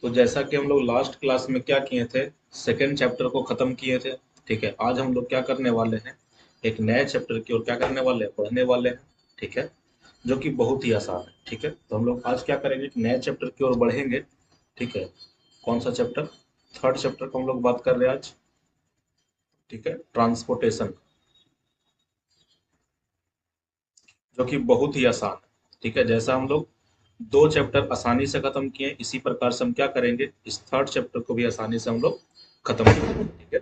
तो जैसा कि हम लोग लास्ट क्लास में क्या किए थे, सेकेंड चैप्टर को खत्म किए थे। ठीक है, आज हम लोग क्या करने वाले हैं, एक नए चैप्टर की ओर क्या करने वाले हैं, पढ़ने वाले हैं। ठीक है, जो कि बहुत ही आसान है। ठीक है, तो हम लोग आज क्या करेंगे, एक नए चैप्टर की ओर बढ़ेंगे। ठीक है, कौन सा चैप्टर, थर्ड चैप्टर को हम लोग बात कर रहे हैं आज। ठीक है, ट्रांसपोर्टेशन, जो कि बहुत ही आसान है। ठीक है, जैसा हम लोग दो चैप्टर आसानी से खत्म किए, इसी प्रकार से हम क्या करेंगे, इस थर्ड चैप्टर को भी आसानी से हम लोग खत्म करेंगे। ठीक है,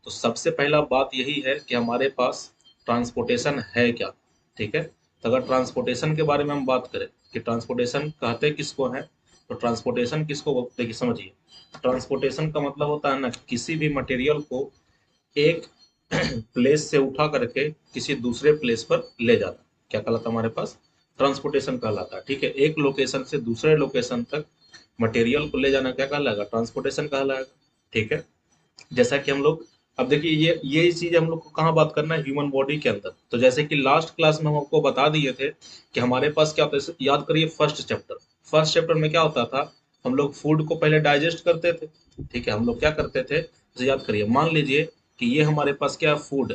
तो सबसे पहला बात यही है कि हमारे पास ट्रांसपोर्टेशन है क्या। ठीक है, तो अगर ट्रांसपोर्टेशन के बारे में हम बात करें कि ट्रांसपोर्टेशन कहते किसको है, तो ट्रांसपोर्टेशन किसको बोलते हैं, कि समझिए, ट्रांसपोर्टेशन का मतलब होता है ना, किसी भी मटेरियल को एक प्लेस से उठा करके किसी दूसरे प्लेस पर ले जाना, क्या कहलाता है हमारे पास, ट्रांसपोर्टेशन कहलाता है। ठीक है, एक लोकेशन से दूसरे लोकेशन तक मटेरियल को ले जाना क्या कहलाएगा, ट्रांसपोर्टेशन कहलाएगा। ठीक है, जैसा कि हम लोग, अब देखिए ये चीज हम लोग को कहाँ बात करना है, ह्यूमन बॉडी के अंदर। तो जैसे कि लास्ट क्लास में हम आपको बता दिए थे कि हमारे पास क्या होता है, याद करिए फर्स्ट चैप्टर में क्या होता था, हम लोग फूड को पहले डाइजेस्ट करते थे। ठीक है, हम लोग क्या करते थे, जैसे याद करिए, मान लीजिए कि ये हमारे पास क्या है, फूड।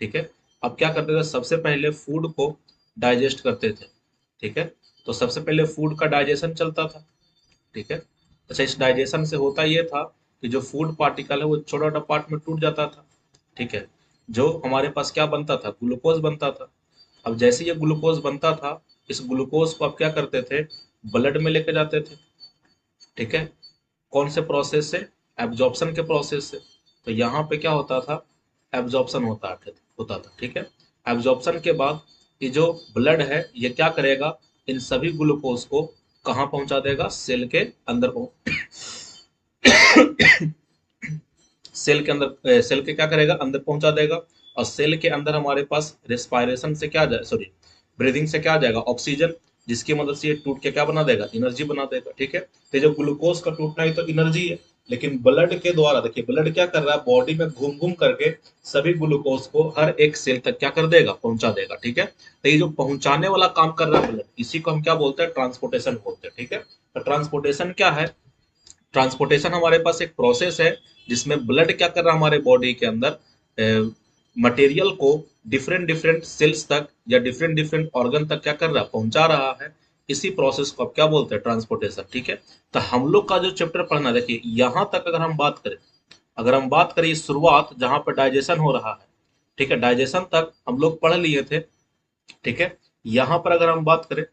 ठीक है, अब क्या करते थे, सबसे पहले फूड को डाइजेस्ट करते थे। ठीक है, तो सबसे पहले फूड का डाइजेशन चलता था। ठीक है, अच्छा, इस डाइजेशन से होता ये था कि जो फूड पार्टिकल है वो छोटा छोटा पार्ट में टूट जाता था। ठीक है, जो हमारे पास क्या बनता था, ग्लूकोज बनता था। अब जैसे ये ग्लूकोज बनता था, इस ग्लूकोज को अब क्या करते थे, ब्लड में लेके जाते थे। ठीक है, कौन से प्रोसेस से, एब्जॉर्प्शन के प्रोसेस से। तो यहाँ पे क्या होता था, एब्जॉर्प्शन होता था। ठीक है, एब्जॉर्प्शन के बाद ये जो ब्लड है ये क्या करेगा, इन सभी ग्लूकोज को कहाँ पहुंचा देगा, सेल के अंदर सेल के अंदर, सेल के क्या करेगा, अंदर पहुंचा देगा। और सेल के अंदर हमारे पास रेस्पायरेशन से क्या जाए, सॉरी, ब्रीदिंग से क्या आ जाएगा, ऑक्सीजन, जिसकी मदद से ये टूट के क्या बना देगा, एनर्जी बना देगा। ठीक है, तो जो ग्लूकोज का टूटना ही तो एनर्जी है। लेकिन ब्लड के द्वारा देखिए, ब्लड क्या कर रहा है, बॉडी में घूम घूम करके सभी ग्लूकोज को हर एक सेल तक क्या कर देगा, पहुंचा देगा। ठीक है, तो ये जो पहुंचाने वाला काम कर रहा है ब्लड, इसी को हम क्या बोलते हैं, ट्रांसपोर्टेशन बोलते हैं। ठीक है, तो ट्रांसपोर्टेशन क्या है, ट्रांसपोर्टेशन हमारे पास एक प्रोसेस है जिसमें ब्लड क्या कर रहा है, हमारे बॉडी के अंदर मटेरियल को डिफरेंट डिफरेंट सेल्स तक या डिफरेंट डिफरेंट ऑर्गन तक क्या कर रहा है, पहुंचा रहा है। इसी प्रोसेस को आप क्या बोलते हैं, ट्रांसपोर्टेशन। ठीक है, तो हम लोग का जो चैप्टर पढ़ना, देखिए यहां तक अगर हम बात करें, शुरुआत जहां पर डाइजेशन हो रहा है। ठीक है, डाइजेशन तक हम लोग पढ़ लिए थे। ठीक है, यहां पर अगर हम बात करें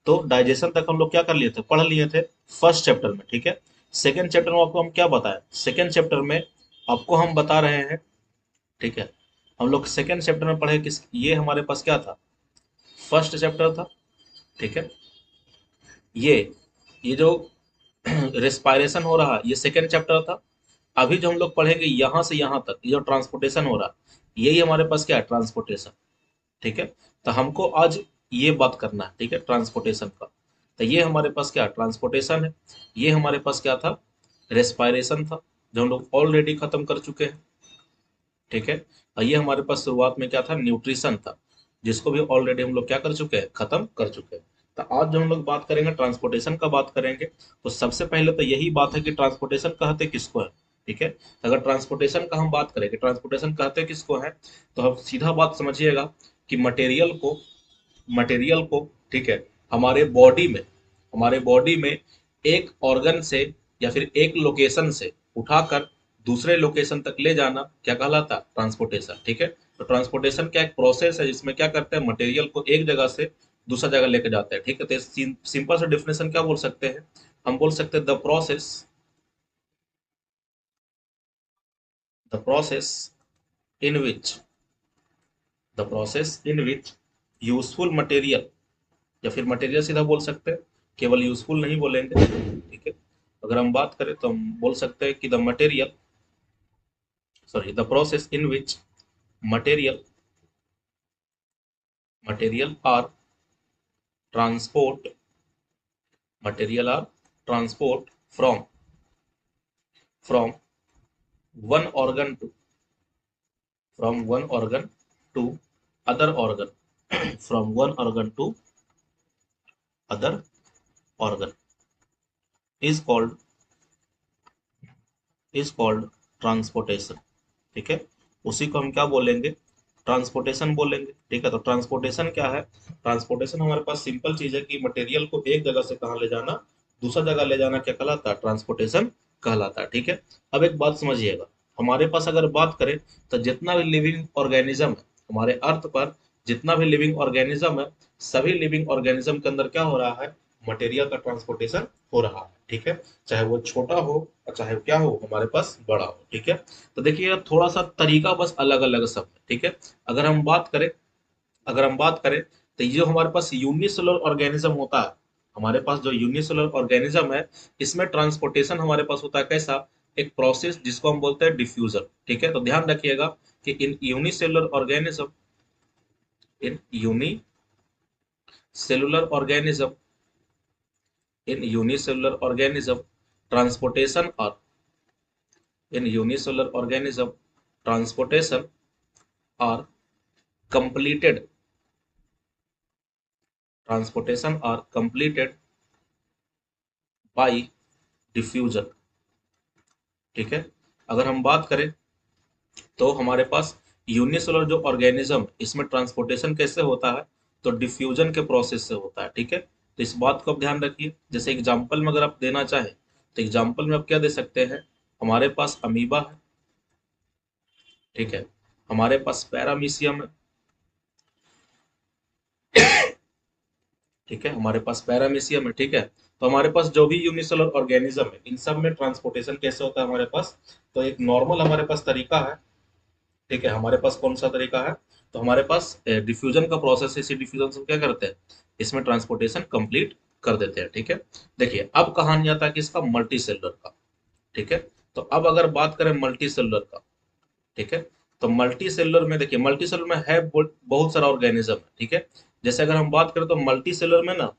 तो डाइजेशन तक हम लोग क्या कर लिए थे, पढ़ लिए थे फर्स्ट चैप्टर में। ठीक है, सेकेंड चैप्टर में आपको हम क्या बताएं, सेकेंड चैप्टर में आपको हम बता रहे हैं। ठीक है, हम लोग सेकेंड चैप्टर में पढ़े किस, ये हमारे पास क्या था, फर्स्ट चैप्टर था। ठीक है, ये ये जो रेस्पायरेशन हो रहा है ये सेकेंड चैप्टर था। अभी जो हम लोग पढ़ेंगे यहां से यहां तक, ये जो ट्रांसपोर्टेशन हो रहा है यही हमारे पास क्या है, ट्रांसपोर्टेशन। ठीक है, तो हमको आज ये बात करना है। ठीक है, ट्रांसपोर्टेशन का, तो ये हमारे पास क्या ट्रांसपोर्टेशन है, ये हमारे पास क्या था, रेस्पायरेशन था, जो हम लोग ऑलरेडी खत्म कर चुके हैं। ठीक है, और ये हमारे पास शुरुआत में क्या था, न्यूट्रिशन था, जिसको भी ऑलरेडी हम लोग क्या कर चुके हैं, खत्म कर चुके हैं। तो आज जो हम लोग बात करेंगे ट्रांसपोर्टेशन का बात करेंगे, तो सबसे पहले तो यही बात है कि ट्रांसपोर्टेशन कहते किसको है। ठीक है, तो अगर ट्रांसपोर्टेशन का हम बात करें कि ट्रांसपोर्टेशन कहते किसको है, तो हम सीधा बात समझिएगा कि मटेरियल को, ठीक है, हमारे बॉडी में एक ऑर्गन से या फिर एक लोकेशन से उठाकर दूसरे लोकेशन तक ले जाना क्या कहलाता है, ट्रांसपोर्टेशन। ठीक है, तो ट्रांसपोर्टेशन क्या एक प्रोसेस है जिसमें क्या करते हैं, मटेरियल को एक जगह से दूसरा जगह लेके जाते हैं। ठीक है, तो सिंपल सा डिफिनेशन क्या बोल सकते हैं, हम बोल सकते हैं the process in which useful material, या फिर मटेरियल सीधा बोल सकते हैं, केवल यूजफुल नहीं बोलेंगे। ठीक है, अगर हम बात करें तो हम बोल सकते हैं कि the process in which material material are transport material are transport from one organ to to other organ from one organ to other organ is called is called transportation. ठीक है, उसी को हम क्या बोलेंगे, ट्रांसपोर्टेशन बोलेंगे। ठीक है, तो ट्रांसपोर्टेशन क्या है, ट्रांसपोर्टेशन हमारे पास सिंपल चीज है कि मटेरियल को एक जगह से कहाँ ले जाना, दूसरा जगह ले जाना, क्या कहलाता है, ट्रांसपोर्टेशन कहलाता है। ठीक है, अब एक बात समझिएगा, हमारे पास अगर बात करें तो जितना भी लिविंग ऑर्गेनिज्म है हमारे अर्थ पर, जितना भी लिविंग ऑर्गेनिज्म है, सभी लिविंग ऑर्गेनिज्म के अंदर क्या हो रहा है, मटेरियल का ट्रांसपोर्टेशन हो रहा है। ठीक है, चाहे वो छोटा हो और चाहे क्या हो हमारे पास बड़ा हो। ठीक है, तो देखिए थोड़ा सा तरीका बस अलग अलग सब है। ठीक है, अगर हम बात करें अगर हम बात करें तो ये जो हमारे पास यूनिसेलुलर ऑर्गेनिज्म होता है, हमारे पास जो यूनिसेलुलर ऑर्गेनिज्म है, इसमें ट्रांसपोर्टेशन हमारे पास होता है कैसा, एक प्रोसेस जिसको हम बोलते हैं डिफ्यूजन। ठीक है, तो ध्यान रखिएगा कि इन यूनिसेलुलर ऑर्गेनिज्म ट्रांसपोर्टेशन और in unicellular organism transportation are completed transportation are completed by diffusion। ठीक है, अगर हम बात करें तो हमारे पास यूनिसेलुलर जो ऑर्गेनिज्म, इसमें ट्रांसपोर्टेशन कैसे होता है, तो डिफ्यूजन के प्रोसेस से होता है। ठीक है, तो इस बात को आप ध्यान रखिए। जैसे एग्जांपल में अगर आप देना चाहें तो एग्जांपल में आप क्या दे सकते हैं, हमारे पास अमीबा है। ठीक है, हमारे पास पैरामीशियम है। ठीक है, हमारे पास पैरामीशियम है। ठीक है, तो हमारे पास जो भी यूनिसेलुलर ऑर्गेनिज्म है, इन सब में ट्रांसपोर्टेशन कैसे होता है हमारे पास, तो एक नॉर्मल हमारे पास तरीका है। ठीक है, हमारे पास कौन सा तरीका है, तो हमारे पास डिफ्यूजन का प्रोसेस है। इसी डिफ्यूजन से हम क्या करते हैं, इसमें ट्रांसपोर्टेशन कंप्लीट कर देते हैं। ठीक है, देखिए अब कहानी आता है कि इसका मल्टी सेलुलर का। ठीक है, तो अब अगर बात करें मल्टी सेलुलर का, ठीक है, तो मल्टी सेलुलर में देखिए, मल्टी सेलुलर में है बहुत सारा ऑर्गेनिज्म है। ठीक है, जैसे अगर हम बात करें तो मल्टी सेलुलर में ना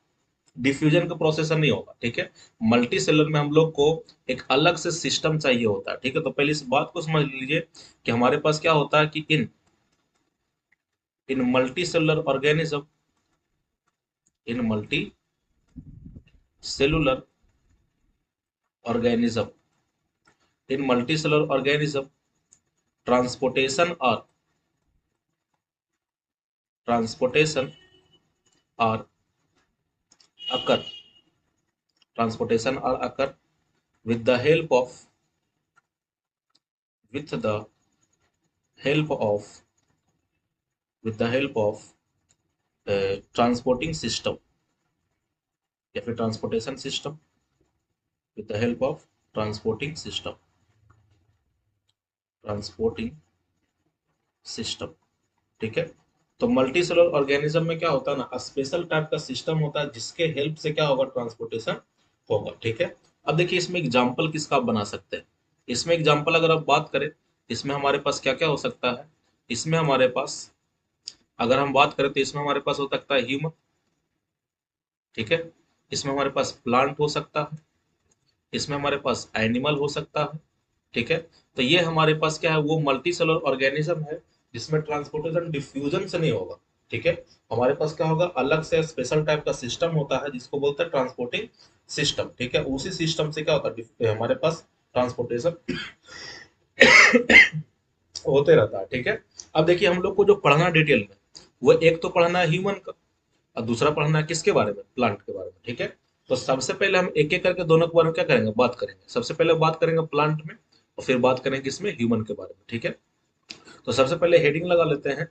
डिफ्यूजन का प्रोसेसर नहीं होगा। ठीक है, मल्टी सेलर में हम लोग को एक अलग से सिस्टम चाहिए होता है। ठीक है, तो पहले इस बात को समझ लीजिए कि हमारे पास क्या होता है कि in in multicellular organism in multicellular organism in multicellular organism transportation और ट्रांसपोर्टेशन और अकर ट्रांसपोर्टेशन और occur with the help of with the help of with the help of transporting system या फिर transportation system, with the help of transporting system transporting system. ठीक है, तो multi cellular organism में क्या होता है ना, स्पेशल टाइप का सिस्टम होता है जिसके हेल्प से क्या होगा, ट्रांसपोर्टेशन होगा। ठीक है, अब देखिए इसमें एग्जांपल किसका आप बना सकते हैं, इसमें एग्जांपल अगर आप बात करें, इसमें हमारे पास क्या क्या हो सकता है, इसमें हमारे पास अगर हम बात करें तो इसमें हमारे पास हो सकता है ह्यूमन। ठीक है, इसमें हमारे पास प्लांट हो सकता है, इसमें हमारे पास एनिमल हो सकता है। ठीक है, तो ये हमारे पास क्या है, वो मल्टी सेलुलर ऑर्गेनिज्म है जिसमें ट्रांसपोर्टेशन डिफ्यूजन से नहीं होगा। ठीक है, हमारे पास क्या होगा, अलग से स्पेशल टाइप का सिस्टम होता है जिसको बोलते हैं ट्रांसपोर्टिंग सिस्टम। ठीक है, उसी सिस्टम से क्या होता है, हमारे पास ट्रांसपोर्टेशन होते रहता है। ठीक है, अब देखिए हम लोग को जो पढ़ना डिटेल में, वो एक तो पढ़ना है ह्यूमन का और दूसरा पढ़ना है किसके बारे में, प्लांट के बारे में। ठीक है, तो सबसे पहले हम एक एक करके दोनों के बारे में क्या करेंगे, बात करेंगे। सबसे पहले बात करेंगे प्लांट में और फिर बात करेंगे इसमें ह्यूमन के बारे में। ठीक है, तो सबसे पहले हेडिंग लगा लेते हैं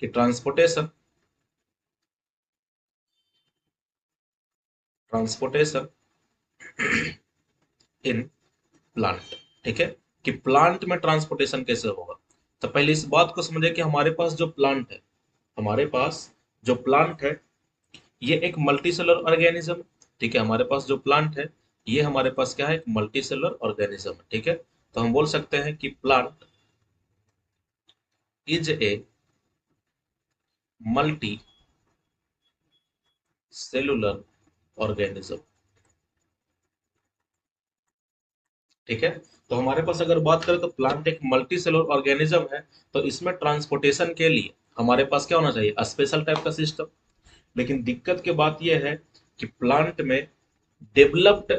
कि ट्रांसपोर्टेशन ट्रांसपोर्टेशन इन प्लांट। ठीक है, कि प्लांट में ट्रांसपोर्टेशन कैसे होगा। तो पहले इस बात को समझे कि हमारे पास जो प्लांट है, हमारे पास जो प्लांट है, ये एक मल्टी सेलुलर ऑर्गेनिज्म। ठीक है, हमारे पास जो प्लांट है, ये हमारे पास क्या है, एक मल्टी सेलुलर ऑर्गेनिज्म है। ठीक है, तो हम बोल सकते हैं कि plant is a multi cellular organism. ठीक है, तो हमारे पास अगर बात करें तो प्लांट एक मल्टी सेलुलर ऑर्गेनिज्म है, तो इसमें ट्रांसपोर्टेशन के लिए हमारे पास क्या होना चाहिए, स्पेशल टाइप का सिस्टम। लेकिन दिक्कत की बात यह है कि प्लांट में डेवलप्ड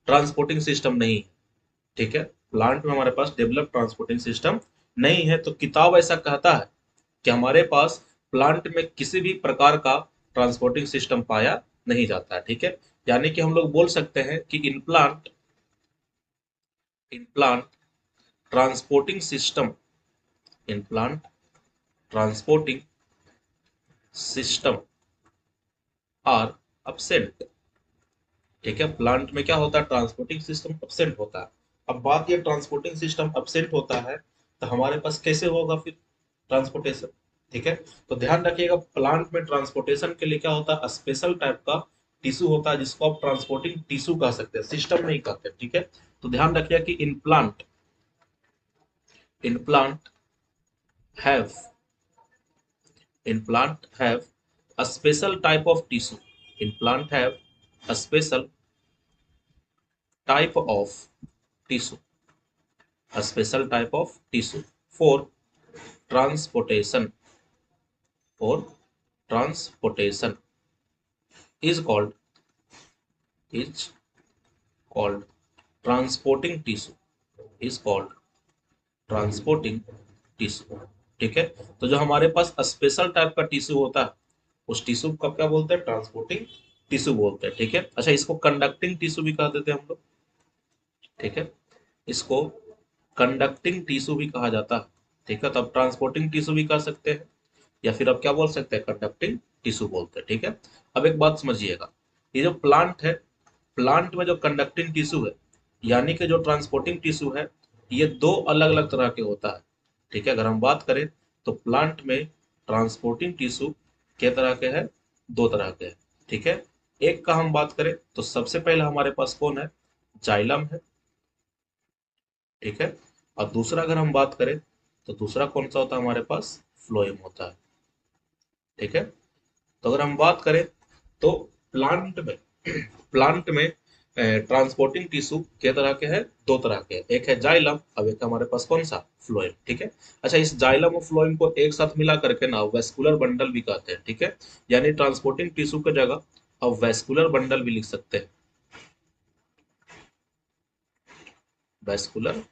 ट्रांसपोर्टिंग सिस्टम नहीं है। ठीक है, प्लांट में हमारे पास डेवलप ट्रांसपोर्टिंग सिस्टम नहीं है। तो किताब ऐसा कहता है कि हमारे पास प्लांट में किसी भी प्रकार का ट्रांसपोर्टिंग सिस्टम पाया नहीं जाता है। ठीक है, यानी कि हम लोग बोल सकते हैं कि in plant transporting system, in plant transporting system are absent। ठीक है, प्लांट में क्या होता है, ट्रांसपोर्टिंग सिस्टम absent होता है। अब बात ये ट्रांसपोर्टिंग सिस्टम absent होता है तो हमारे पास कैसे होगा फिर ट्रांसपोर्टेशन। ठीक है, तो ध्यान रखिएगा प्लांट में ट्रांसपोर्टेशन के लिए क्या होता है, स्पेशल टाइप का टिश्यू होता है जिसको आप ट्रांसपोर्टिंग टिश्यू कह सकते हैं, सिस्टम नहीं कहते। ठीक है, तो ध्यान रखिएगा कि in plant have in plant have a special type of tissue, in plant have a special type of tissue, a special type of tissue for transportation, for transportation is called is called transporting tissue, is called transporting tissue. ठीक है, तो जो हमारे पास special type का tissue होता है उस tissue को क्या बोलते हैं, ट्रांसपोर्टिंग टिश्यू बोलते हैं। ठीक है, अच्छा इसको कंडक्टिंग टिश्यू भी कह देते हैं हम लोग। ठीक है, इसको कंडक्टिंग टिश्यू भी कहा जाता है। ठीक है, तो अब ट्रांसपोर्टिंग टिश्यू भी कह सकते हैं या फिर अब क्या बोल सकते हैं, कंडक्टिंग टिश्यू बोलते हैं। ठीक है, अब एक बात समझिएगा, ये जो प्लांट है, प्लांट में जो कंडक्टिंग टिश्यू है यानी कि जो ट्रांसपोर्टिंग टिश्यू है, ये दो अलग अलग तरह के होता है। ठीक है, अगर हम बात करें तो प्लांट में ट्रांसपोर्टिंग टिश्यू के तरह के हैं, दो तरह के हैं। ठीक है, एक का हम बात करें तो सबसे पहले हमारे पास कौन है, जाइलम है। ठीक है, और दूसरा अगर हम बात करें तो दूसरा कौन सा होता है हमारे पास, फ्लोएम होता है। ठीक है, तो अगर हम बात करें तो प्लांट में प्लांट में ट्रांसपोर्टिंग टिश्यू के तरह के हैं, दो तरह के हैं, एक है जाइलम, अब एक हमारे पास कौन सा, फ्लोएम। ठीक है, अच्छा इस जाइलम और फ्लोएम को एक साथ मिला करके ना वेस्कुलर बंडल भी कहते हैं। ठीक है, यानी ट्रांसपोर्टिंग टिश्यू की जगह अब वेस्कुलर बंडल भी लिख सकते हैं, वेस्कुलर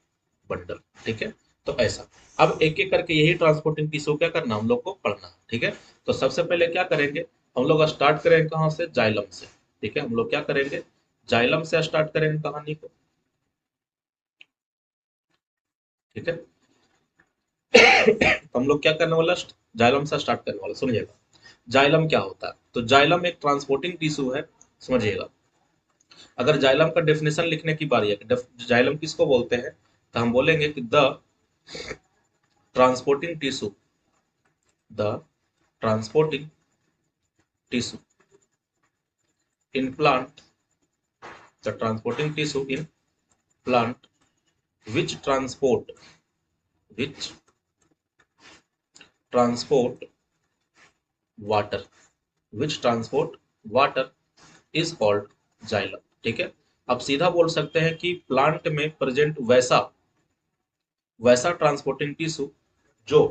बंडल। ठीक है, तो ऐसा अब एक एक करके यही ट्रांसपोर्टिंग टिश्यू क्या करना, हम लोग को पढ़ना। ठीक है, तो सबसे पहले क्या करेंगे, हम लोग स्टार्ट करेंगे कहाँ से, जाइलम से। ठीक है, हम लोग क्या करेंगे, जाइलम से स्टार्ट करेंगे कहानी को। ठीक है, तो हम लोग क्या करने वाला, जाइलम से स्टार्ट करने वाला, सुनिएगा जाइलम क्या होता है। तो जाइलम एक ट्रांसपोर्टिंग टिश्यू है, समझिएगा। अगर जाइलम का डेफिनेशन लिखने की बारी है कि जाइलम किसको बोलते हैं, तो हम बोलेंगे कि the transporting tissue, the transporting tissue in plant, the transporting tissue in plant which which transport water, which transport water is called xylem। ठीक है, अब सीधा बोल सकते हैं कि प्लांट में प्रेजेंट वैसा वैसा ट्रांसपोर्टिंग टिश्यू जो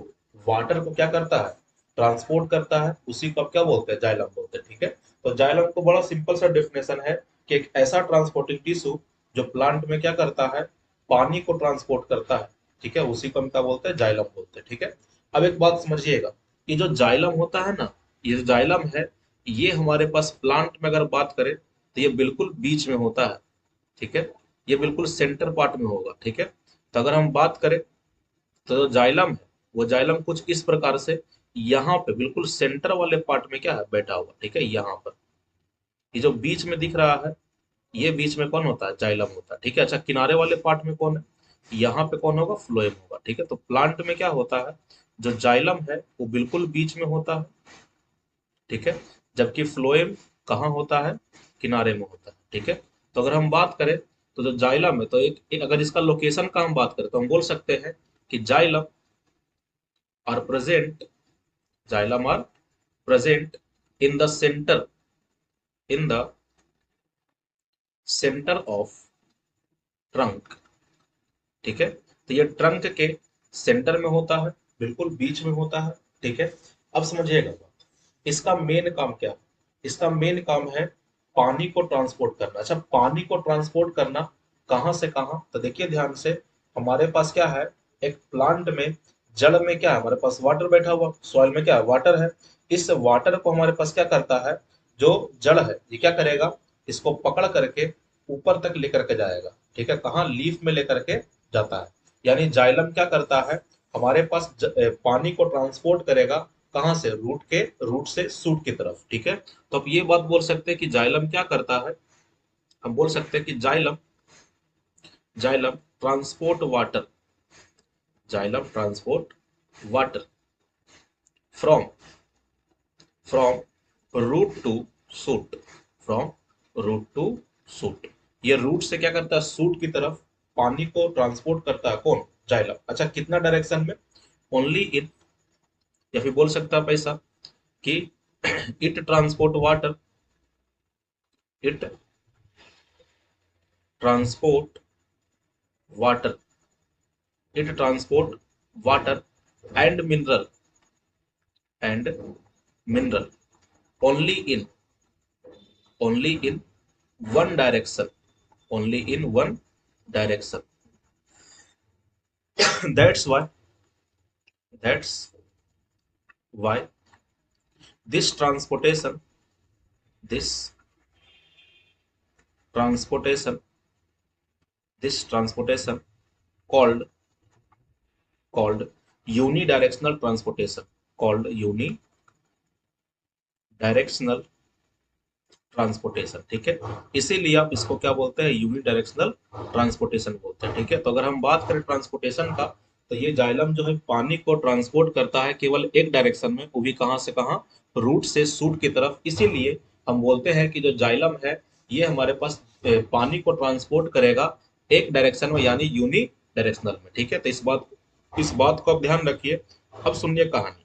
वाटर को क्या करता है, ट्रांसपोर्ट करता है, उसी को आप क्या बोलते हैं, जाइलम बोलते हैं। ठीक है, तो जाइलम को बड़ा सिंपल सा डेफिनेशन है कि एक ऐसा ट्रांसपोर्टिंग टिश्यू जो प्लांट में क्या करता है, पानी को ट्रांसपोर्ट करता है। ठीक है, उसी को हम क्या बोलते हैं, जाइलम बोलते हैं। ठीक है, अब एक बात समझिएगा, ये जो जाइलम होता है ना, ये जो जाइलम है, ये हमारे पास प्लांट में अगर बात करें तो ये बिल्कुल बीच में होता है। ठीक है, ये बिल्कुल सेंटर पार्ट में होगा। ठीक है, तो अगर हम बात करें तो जो जाइलम है वो जाइलम कुछ इस प्रकार से यहाँ पे बिल्कुल सेंटर वाले पार्ट में क्या है, बैठा हुआ। ठीक है, यहाँ पर ये जो बीच में दिख रहा है, ये बीच में कौन होता है, जाइलम होता है। ठीक है, अच्छा किनारे वाले पार्ट में कौन है, यहाँ पे कौन होगा, फ्लोएम होगा। ठीक है, तो प्लांट में क्या होता है, जो जाइलम है वो बिल्कुल बीच में होता है। ठीक है, जबकि फ्लोएम कहाँ होता है, किनारे में होता है। ठीक है, तो अगर हम बात करें तो जो जाइलम है, तो एक अगर इसका लोकेशन का हम बात करें तो हम बोल सकते हैं कि xylem are present, xylem are present in the in the center of trunk। ठीक है, तो ये ट्रंक के सेंटर में होता है, बिल्कुल बीच में होता है। ठीक है, अब समझिएगा बात, इसका मेन काम क्या है, इसका मेन काम है पानी को ट्रांसपोर्ट करना। अच्छा पानी को ट्रांसपोर्ट करना कहाँ से कहाँ, तो देखिए ध्यान से, हमारे पास क्या है, एक प्लांट में जड़ में क्या है, हमारे पास वाटर बैठा हुआ, सॉइल में क्या है, वाटर है। इस वाटर को हमारे पास क्या करता है, जो जड़ है ये क्या करेगा, इसको पकड़ करके ऊपर तक लेकर के जाएगा, ठीक है, कहाँ, लीफ में लेकर के जाता है। यानी जाइलम क्या करता है, हमारे पास पानी को ट्रांसपोर्ट करेगा, कहाँ से, रूट से सूट की तरफ, ठीक है। तो आप ये बात बोल सकते हैं कि जाइलम क्या करता है, हम बोल सकते हैं कि xylem xylem transport water, xylem transport water from from root to shoot, from root to shoot. ये रूट से क्या करता है, सूट की तरफ पानी को ट्रांसपोर्ट करता है, कौन, जाइलम। अच्छा, कितना डायरेक्शन में, ओनली इन, या फिर बोल सकता है ऐसा कि it transport water, it transport water, it transport water and mineral, and mineral only in, only in one direction, only in one direction. that's why that's why this transportation, this transportation this transportation called called unidirectional transportation, called unidirectional transportation, ठीक है। इसीलिए आप इसको क्या बोलते हैं, unidirectional transportation बोलते हैं, ठीक है। तो अगर हम बात करें ट्रांसपोर्टेशन का, तो ये जाइलम जो है पानी को ट्रांसपोर्ट करता है केवल एक डायरेक्शन में, वो भी कहाँ से कहाँ, रूट से सूट की तरफ। इसीलिए हम बोलते हैं कि जो जाइलम है ये हमारे पास पानी को ट्रांसपोर्ट करेगा एक डायरेक्शन में, यानी यूनि डायरेक्शनल में, ठीक है। तो इस बात को आप ध्यान रखिए। अब सुनिए कहानी।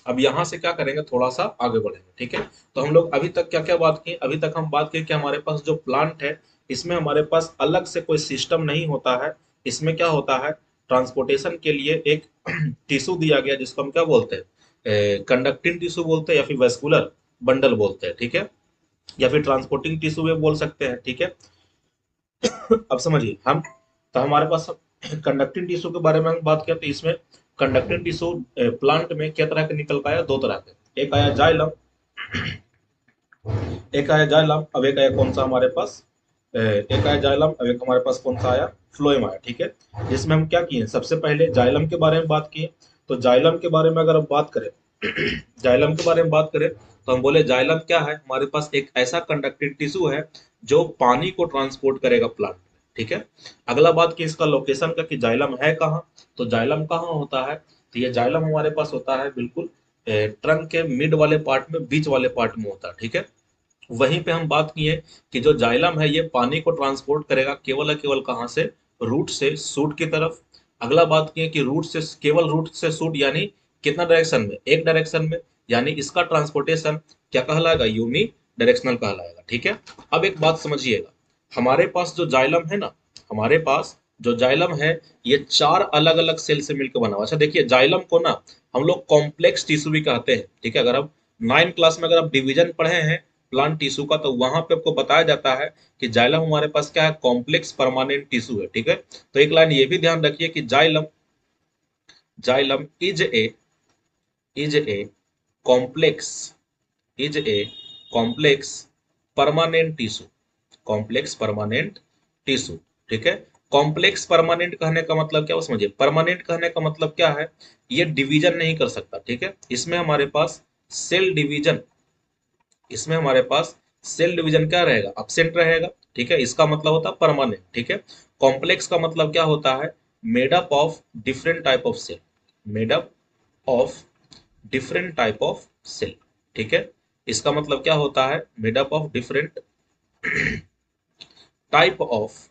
अब यहाँ से क्या करेंगे, थोड़ा सा आगे बढ़ेंगे, ठीक है। तो हम लोग अभी तक क्या क्या बात की, अभी तक हम बात की कि हमारे पास जो प्लांट है इसमें हमारे पास अलग से कोई सिस्टम नहीं होता है। इसमें क्या होता है, ट्रांसपोर्टेशन के लिए एक टिश्यू दिया गया जिसको हम क्या बोलते हैं, कंडक्टिंग टिश्यू बोलते हैं, या फिर वेस्कुलर बंडल बोलते हैं, ठीक है, या फिर ट्रांसपोर्टिंग टिश्यू भी बोल सकते हैं, ठीक है। अब समझिए हम, तो हमारे पास कंडक्टिंग टिश्यू के बारे में हम बात किया, तो इसमें कंडक्टिंग टिश्यू प्लांट में क्या तरह के निकल के आया, दो तरह के, एक आया जाइलम, एक आया जाइलम, अब एक आया कौन सा हमारे पास, एक आया जाइलम, अब एक हमारे पास कौन सा आया, फ्लोएम आया, ठीक है। जिसमें हम क्या किए, सबसे पहले जाइलम के बारे में बात किए। तो जाइलम के बारे में अगर हम बात करें जाइलम के बारे में बात करें, तो हम बोले जाइलम क्या है, हमारे पास एक ऐसा कंडक्टिव टिश्यू है जो पानी को ट्रांसपोर्ट करेगा प्लांट में, ठीक है। अगला बात की इसका लोकेशन का, कि जाइलम है कहाँ, तो जाइलम कहाँ होता है, तो ये जाइलम हमारे पास होता है बिल्कुल ट्रंक के मिड वाले पार्ट में, बीच वाले पार्ट में होता है, ठीक है। वहीं पे हम बात किए कि जो जाइलम है ये पानी को ट्रांसपोर्ट करेगा केवल और केवल कहाँ से, रूट से सूट की तरफ। अगला बात किए कि रूट से, केवल रूट से सूट, यानी कितना डायरेक्शन में, एक डायरेक्शन में, यानी इसका ट्रांसपोर्टेशन क्या कहलाएगा, यूनि डायरेक्शनल कहलाएगा, ठीक है। अब एक बात समझिएगा, हमारे पास जो जाइलम है ना, हमारे पास जो जाइलम है ये चार अलग अलग सेल से मिलकर बना हुआ। अच्छा देखिए, जाइलम को ना हम लोग कॉम्प्लेक्स टिश्यू भी कहते हैं, ठीक है। अगर आप 9 क्लास में अगर आप डिवीजन पढ़े हैं प्लांट टिश्यू का, तो वहां पे आपको बताया जाता है कि जाइलम हमारे पास क्या है, कॉम्प्लेक्स परमानेंट टिश्यू है, ठीक है। तो एक लाइन ये भी ध्यान रखिए कि xylem xylem is a complex is a complex permanent tissue, complex permanent tissue, ठीक है। कॉम्प्लेक्स परमानेंट कहने का मतलब क्या, वो समझिए। परमानेंट कहने का मतलब क्या है, ये डिवीजन नहीं कर सकता, ठीक है। इसमें हमारे पास सेल डिवीजन, इसमें हमारे पास सेल डिवीजन क्या रहेगा, absent रहेगा, ठीक है। इसका मतलब होता है परमानेंट, ठीक है। कॉम्प्लेक्स का मतलब क्या होता है, made up of different type of cell, made up of different type of cell, ठीक है। इसका मतलब क्या होता है, made up of different type of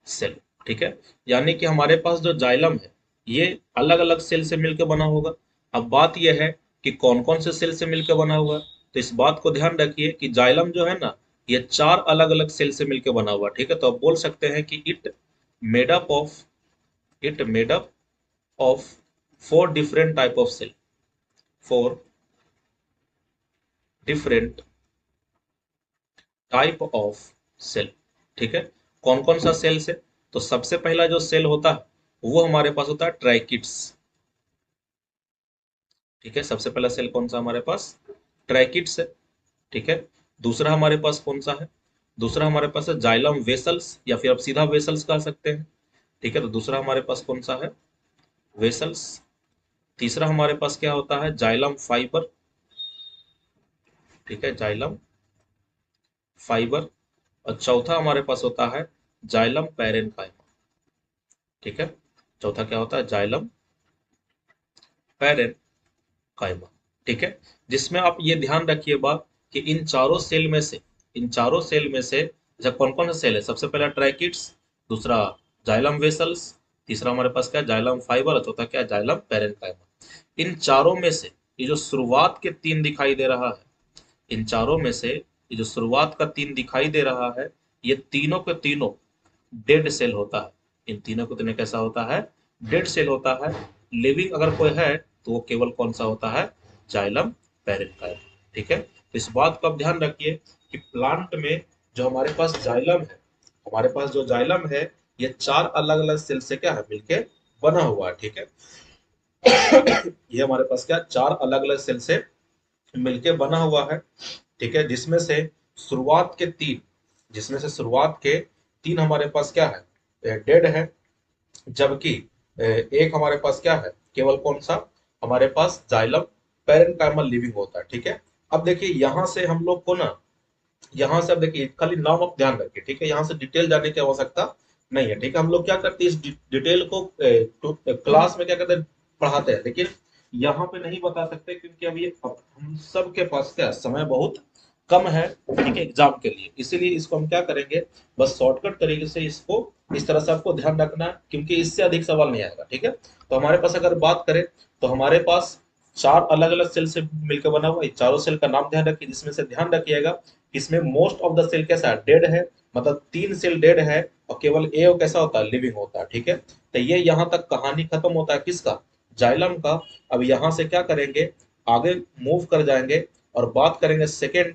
cell, ठीक है। यानी कि हमारे पास जो जाइलम है ये अलग अलग सेल से मिलकर बना होगा। अब बात यह है कि कौन कौन से सेल से मिलकर बना हुआ है, तो इस बात को ध्यान रखिए कि जाइलम जो है ना ये चार अलग अलग सेल से मिलकर बना हुआ, ठीक है। तो आप बोल सकते हैं कि made up of it made up of four different type of cell, four different type of cell, ठीक है। कौन कौन सा सेल से, तो सबसे पहला जो सेल होता है वो हमारे पास होता है ट्रैकिड्स। ठीक है, सबसे पहला सेल कौन सा हमारे पास? ट्रैकिड्स है। ठीक है, दूसरा हमारे पास कौन सा है? दूसरा हमारे पास है जाइलम वेसल्स, या फिर आप सीधा वेसल्स कह सकते हैं। ठीक है, तो दूसरा हमारे पास कौन सा है? वेसल्स। तीसरा हमारे पास क्या होता है? Xylem fibre. ठीक है, जाइलम फाइबर। और चौथा हमारे पास होता है जाइलम पैरेन्काइमा। ठीक है, चौथा क्या होता है? Xylem parenchyma. ठीक है, जिसमें आप ये ध्यान रखिए बात कि इन चारों सेल में से अच्छा कौन कौन सा सेल है? सबसे पहला ट्रैकिड्स, दूसरा जाइलम वेसल्स, तीसरा हमारे पास क्या है? जाइलम फाइबर, और चौथा क्या है? Xylem parenchyma. इन चारों में से ये जो शुरुआत के तीन दिखाई दे रहा है, इन चारों में से ये जो शुरुआत का तीन दिखाई दे रहा है, ये तीनों के तीनों डेड सेल होता है। इन तीनों के तीनों कैसा होता है? डेड सेल होता है। लिविंग अगर कोई है तो वो केवल कौन सा होता है? Xylem parenchyma. ठीक है, तो इस बात को आप ध्यान रखिए कि प्लांट में जो हमारे पास जाइलम है, हमारे पास जो जाइलम है, ये चार अलग अलग सेल से क्या है? मिलके बना हुआ है। ठीक है, ये हमारे पास क्या? चार अलग अलग सेल से मिलके बना हुआ है। ठीक है, जिसमें से शुरुआत के तीन हमारे पास क्या है? डेड है। जबकि एक हमारे पास क्या है? केवल कौन सा? हमारे पास जाइलम पैरेन्काइमल लिविंग होता है। ठीक है, अब देखिए यहां से हम लोग को ना, यहाँ से अब देखिए खाली नाम आप ध्यान रखिए। ठीक है, यहाँ से डिटेल जाने की आवश्यकता नहीं है। ठीक है, हम लोग क्या करते हैं, इस डिटेल को क्लास में क्या करते हैं? पढ़ाते हैं, लेकिन यहाँ पे नहीं बता सकते क्योंकि अब हम सब के पास क्या समय बहुत कम है। ठीक है, एग्जाम के लिए, इसीलिए इसको हम क्या करेंगे, बस शॉर्टकट तरीके से इसको इस तरह से आपको ध्यान रखना है, क्योंकि इससे अधिक सवाल नहीं आएगा। ठीक है, तो हमारे पास अगर बात करें तो हमारे पास चार अलग अलग सेल से मिलकर बना हुआ, चारों सेल का नाम ध्यान रखिए, जिसमें से ध्यान रखिएगा इसमें मोस्ट ऑफ द सेल कैसा है? डेड है, मतलब तीन सेल डेड है, और केवल ए कैसा होता है? लिविंग होता है। ठीक है, तो ये यहाँ तक कहानी खत्म होता है किसका? जाइलम का। अब यहाँ से क्या करेंगे, आगे मूव कर जाएंगे और बात करेंगे सेकेंड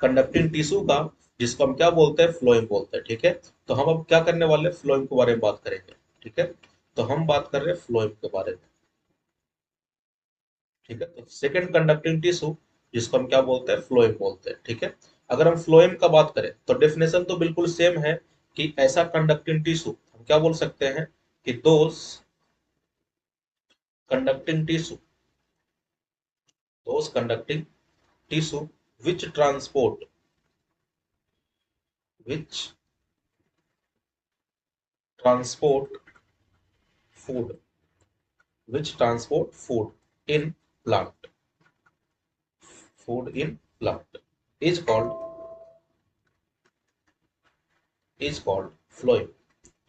कंडक्टिंग टिश्यू का, जिसको हम क्या बोलते हैं? फ्लोएम बोलते हैं। ठीक है, तो हम अब क्या करने वाले हैं? फ्लोएम के बारे में बात करेंगे। ठीक है, तो हम बात कर रहे हैं फ्लोएम के बारे में। ठीक है, तो सेकंड कंडक्टिंग टिश्यू, जिसको हम क्या बोलते हैं? फ्लोएम बोलते हैं। ठीक है, अगर हम फ्लोएम का बात करें तो डेफिनेशन तो बिल्कुल सेम है कि ऐसा कंडक्टिंग टिश्यू हम क्या बोल सकते हैं कि conducting tissue those conducting tissue which transport which transport food which transport in plant food in plant is called phloem.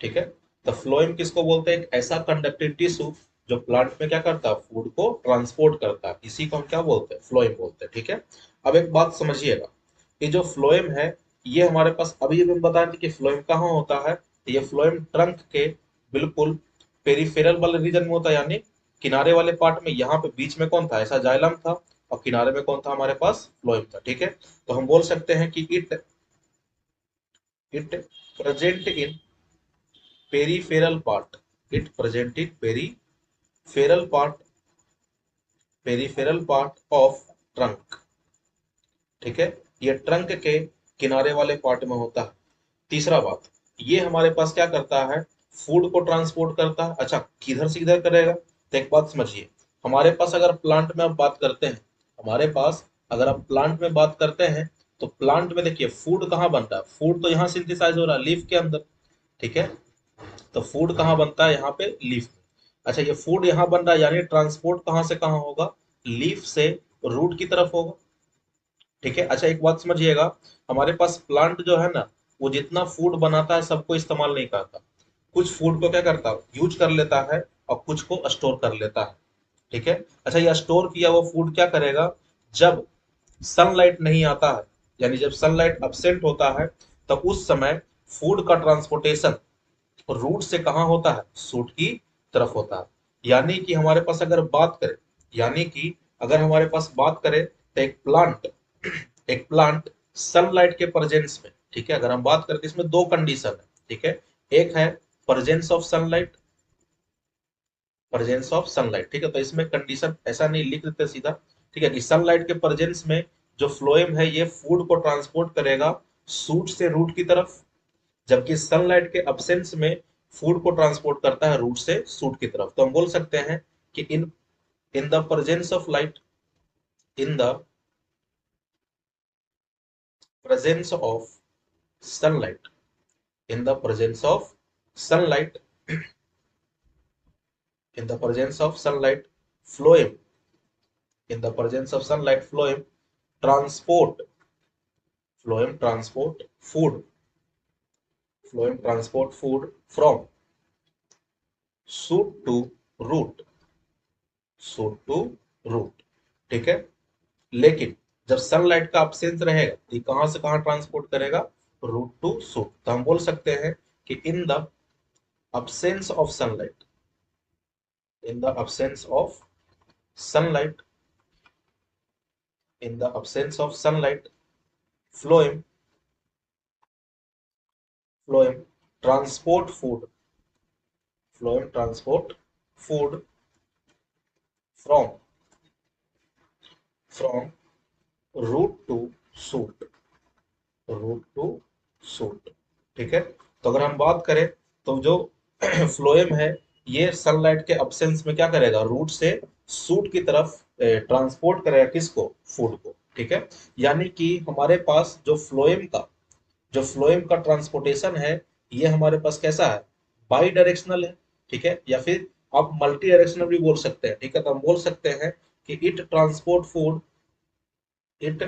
ठीक है, तो फ्लोएम किसको बोलते हैं? एक ऐसा कंडक्टिव टिश्यू जो प्लांट में क्या करता है? फूड को ट्रांसपोर्ट करता है, इसी को हम क्या बोलते हैं? फ्लोएम बोलते हैं। ठीक है, अब एक बात समझिएगा, ये जो फ्लोएम है, ये हमारे पास अभी हम बता रहे थे कि फ्लोएम कहाँ होता है, तो ये फ्लोएम ट्रंक के बिल्कुल पेरिफेरल वाले रीजन में होता है, यानी किनारे वाले पार्ट में। यहाँ पे बीच में कौन था? ऐसा जाइलम था, और किनारे में कौन था? हमारे पास फ्लोएम था। ठीक है, तो हम बोल सकते हैं कि it present in peripheral part it present in peripheral part of trunk। ठीक है, ये ट्रंक के किनारे वाले पार्ट में होता है। तीसरा बात, ये हमारे पास क्या करता है? फूड को ट्रांसपोर्ट करता है। अच्छा, किधर से किधर करेगा? तो एक बात समझिए, हमारे पास अगर प्लांट में आप बात करते हैं, हमारे पास अगर आप प्लांट में बात करते हैं, तो प्लांट में देखिए फूड कहाँ बनता है? फूड तो यहाँ सिंथेसाइज हो रहा है लीफ के अंदर। ठीक है, तो फूड कहाँ बनता है? यहाँ पे लीफ में। अच्छा, ये फूड यहाँ बन रहा है, यानी ट्रांसपोर्ट कहाँ से कहाँ होगा? लीफ से रूट की तरफ होगा। ठीक है, अच्छा एक बात समझिएगा, हमारे पास प्लांट जो है ना, वो जितना फूड बनाता है सबको इस्तेमाल नहीं करता। कुछ फूड को क्या करता है? यूज कर लेता है, और कुछ को स्टोर कर लेता है। ठीक है, अच्छा ये स्टोर किया वो फूड क्या करेगा? जब सनलाइट नहीं आता है, यानी जब सनलाइट absent होता है, तो उस समय फूड का ट्रांसपोर्टेशन रूट से कहाँ होता है? सूट की तरफ होता है। यानी कि हमारे पास अगर बात करें यानी कि अगर हमारे पास बात करें तो एक प्लांट सनलाइट के प्रेजेंस में, ठीक है, अगर हम बात करें तो इसमें दो कंडीशन है। ठीक है, एक है presence of sunlight, presence of sunlight, ठीक है। तो इसमें कंडीशन ऐसा नहीं लिख देते सीधा, ठीक है, कि सनलाइट के प्रेजेंस में जो फ्लोएम है ये फूड को ट्रांसपोर्ट करेगा सूट से रूट की तरफ, जबकि सनलाइट के अब्सेंस में फूड को ट्रांसपोर्ट करता है रूट से सूट की तरफ। तो हम बोल सकते हैं कि in in the presence of light, in the presence of sunlight, in the presence of sunlight, in the presence of sunlight phloem, in the presence of sunlight transport phloem transport food phloem transport food from shoot to root, shoot to root, ठीक है। लेकिन जब sunlight का absence रहेगा तो कहां से कहां ट्रांसपोर्ट करेगा, रूट टू सूट। तो हम बोल सकते हैं कि in the absence of sunlight, in the absence of sunlight, in the absence of sunlight phloem phloem transport food, phloem transport food from from root to shoot, root to shoot, ठीक है। तो अगर हम बात करें तो जो फ्लोएम है ये सनलाइट के अब्सेंस में क्या करेगा, रूट से सूट की तरफ ट्रांसपोर्ट करेगा किसको, फूड को, ठीक है। यानी कि हमारे पास जो फ्लोएम का ट्रांसपोर्टेशन है ये हमारे पास कैसा है, बाई डायरेक्शनल है, ठीक है, या फिर आप मल्टी डायरेक्शनल भी बोल सकते हैं, ठीक है। तो हम बोल सकते हैं कि इट ट्रांसपोर्ट फूड इन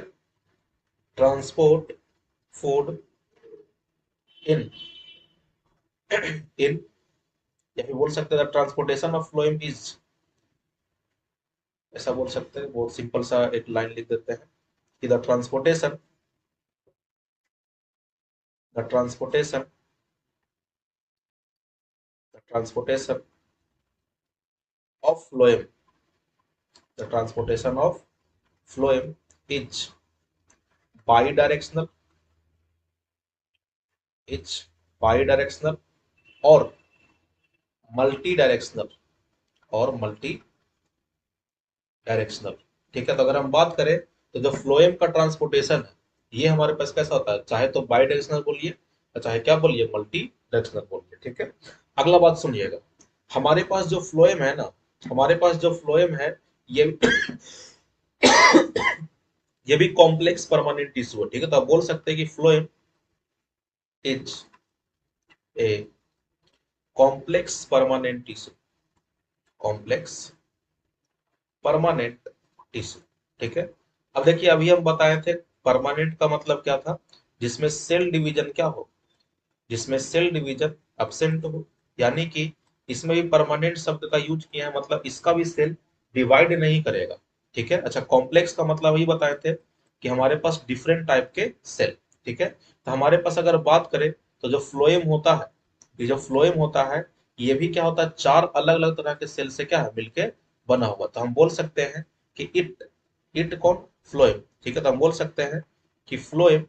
इन या फिर बोल सकते हैं ट्रांसपोर्टेशन ऑफ फ्लोएम इज, ऐसा बोल सकते हैं, बहुत सिंपल सा एक लाइन लिख देते हैं कि the transportation the transportation of phloem the transportation of phloem is by is by directional और मल्टी डायरेक्शनल मल्टी डायरेक्शनल, ठीक है। तो अगर हम बात करें तो जो फ्लोएम का ट्रांसपोर्टेशन है ये हमारे पास कैसा होता है, चाहे तो बाई डायरेक्शनल बोलिए या चाहे क्या बोलिए मल्टी डायरेक्शनल बोलिए, ठीक है। अगला बात सुनिएगा, हमारे पास जो फ्लोएम है ना, हमारे पास जो फ्लोएम है ये ये भी कॉम्प्लेक्स परमानेंट टिश्यू है, ठीक है। तो आप बोल सकते हैं कि phloem is a complex permanent tissue, complex permanent tissue, ठीक है। अब देखिए अभी हम बताए थे परमानेंट का मतलब क्या था, जिसमें सेल डिवीजन क्या हो, जिसमें सेल डिवीजन एब्सेंट हो, यानी कि इसमें भी परमानेंट शब्द का यूज किया है, मतलब इसका भी सेल डिवाइड नहीं करेगा, ठीक है। अच्छा, कॉम्प्लेक्स का मतलब वही बताए थे कि हमारे पास डिफरेंट टाइप के सेल, ठीक है। तो हमारे पास अगर बात करें तो जो फ्लोएम होता है, ये जो फ्लोएम होता है ये भी क्या होता है, चार अलग अलग तरह के सेल से क्या है मिलके बना हुआ। तो हम बोल सकते हैं कि इट कौन, फ्लोएम, ठीक है। तो हम बोल सकते हैं कि phloem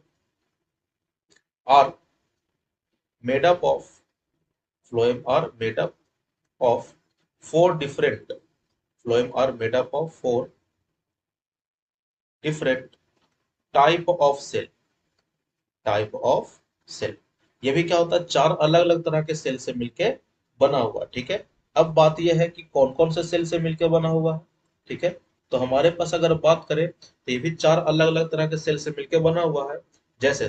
are made up of phloem are made up of four different phloem are made up of four different type of cell। ये भी क्या होता है, चार अलग अलग तरह के सेल से मिलके बना हुआ, ठीक है। अब बात यह है कि कौन कौन से सेल से मिलके बना हुआ है, ठीक है। तो हमारे पास अगर बात करें तो ये भी चार अलग अलग तरह के सेल से मिलके बना हुआ है। जैसे